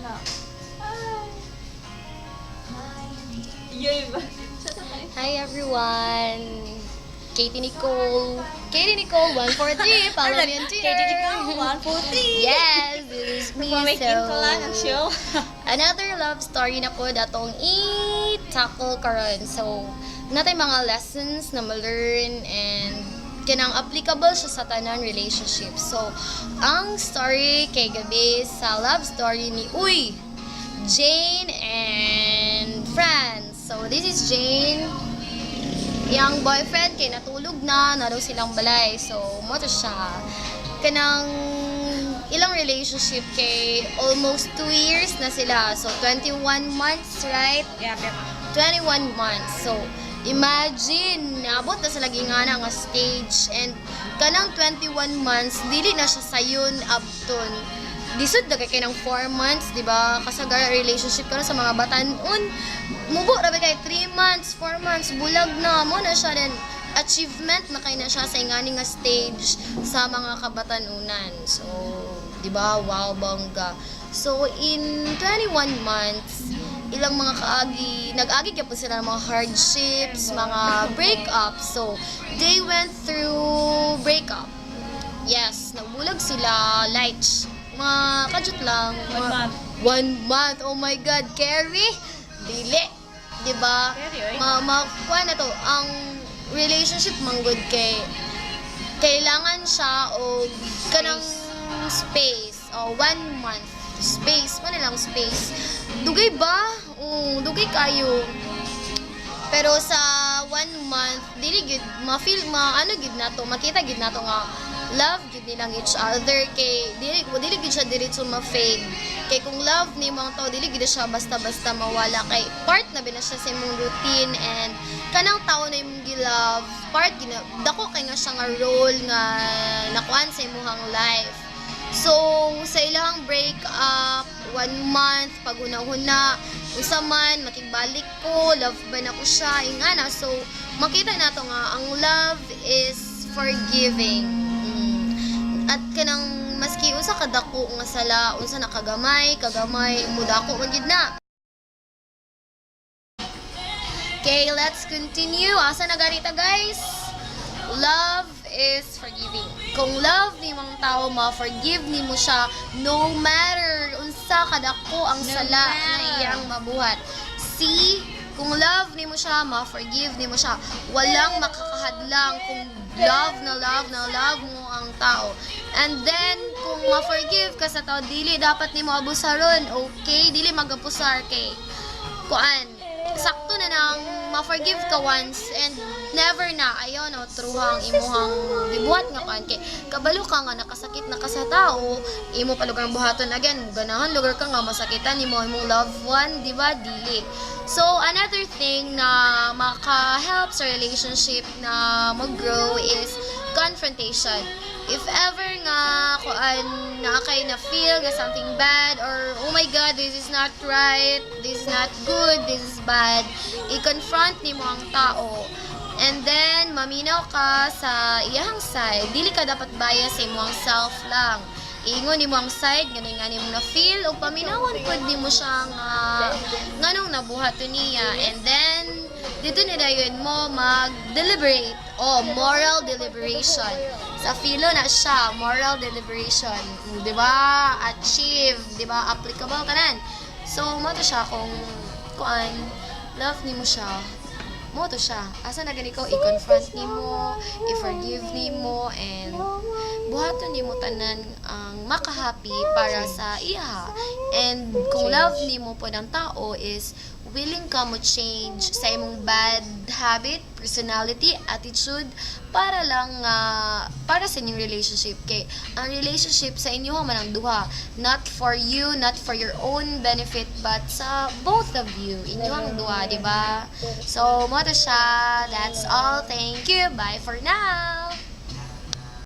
na. Yay ba? Hi everyone! Katie Nicole. Katie Nicole, 143. Follow me on Twitter. Katie Nicole, 143. Yes, this is me. Pamaking ko lang ang show. Another love story na po datong i-tackle karon. So, natay mga lessons na ma-learn and kanang applicable siya sa tanan relationship. So, ang story kay gabi sa love story ni Jane and Franz. So, this is Jane. Yang boyfriend kay natulog na daw silang balay. So, mo to siya. Kanang ilang relationship kay almost 2 years na sila. So, 21 months, right? Yeah, 21 months. So, imagine, naabot na sa lagi nga na nga stage. And kanang 21 months, dili na siya sayon abton. Disod na kay ng 4 months, di ba? Kasagara relationship ka na sa mga batanon. Mubo, rabi kay 3 months, 4 months, bulag na. Mo na siya din. Achievement na kay na siya sa ingani nga stage sa mga kabatanunan. So, di ba? Wow, bangga. So, in 21 months, ilang mga kaagi, nag-agi ka po sila ng mga hardships, mga breakups. So, they went through breakup. Yes, nagbulag sila, lights. Mga kajut lang. 1 month. 1 month. Oh my God, Carrie. Dili. Diba? Carrie, oy. Kuha na to. Ang relationship manggod kay kailangan siya o kanang space. O 1 month. Space. Ano lang space. Dugay ba? Dugay kayo. Pero sa 1 month, dili gid ma-feel ano gid nato, makita gid nato nga love gid nilang each other kay dili gid siya diretso ma-fade. Kay kung love ni mga tao dili gid siya basta-basta mawala kay part na bina siya sa imong routine and kanang tao na imong gilove, part gina dako kay nga siya nga role nga nakuan sa imong life. So, sa ilang break up, 1 month, pag-una-una, usa man, makigbalik ko, love ba na ko siya, ingana. So, makita na to nga, ang love is forgiving. At kanang, maski unsa kadako nga sala, unsa nakagamay, mudako, magid na. Okay, let's continue. Asa na ganita, guys? Love is forgiving. Kung love ni mga tao, ma-forgive ni mo siya no matter unsa kadako ang sala na iyang mabuhat. See, kung love ni mo siya, ma-forgive ni mo siya. Walang makakahadlang kung love mo ang tao. And then, kung ma-forgive ka sa tao, dili dapat ni mo abusaron. Okay? Dili magapusar kay kuan. Sakto na nang ma-forgive ka once and never na ayaw no truhang imuhang gibuhat nga kan kay kabalo ka nga nakasakit na ka sa tao imo pa lugar buhaton again ganahan lugar ka nga masakitan nimo imong loved one di ba dili. So another thing na maka-help sa relationship na mag-grow is confrontation. If ever nga kuan na kay na feel nga something bad or oh my God, this is not right, this is not good, this is bad, i-confront nimo ang tao. And then maminaw ka sa iyang side, dili ka dapat bias sa imong self lang. Ingon nimo ang side ngani mo na feel o paminawon pud nimo siya nga nganong nabuhat niya. And then dito na dayon mo mag-deliberate o moral deliberation. Sa filo na siya, moral deliberation. Di ba? Achieve. Di ba? Applicable tanan. So, mo to siya kung kuan, love ni mo siya. Mo to siya. Asa na gani ko, i-confront ni mo, i-forgive ni mo, and buhaton ni mo tanan ang makahappy para sa iya. And kung love ni mo po ng tao is willing ka mo change sa imong bad habit, personality, attitude para lang para sa inyong relationship. Kay ang relationship sa inyo man ang duha, not for you, not for your own benefit, but sa both of you, inyong duha, di ba? So mo to siya. That's all. Thank you. Bye for now.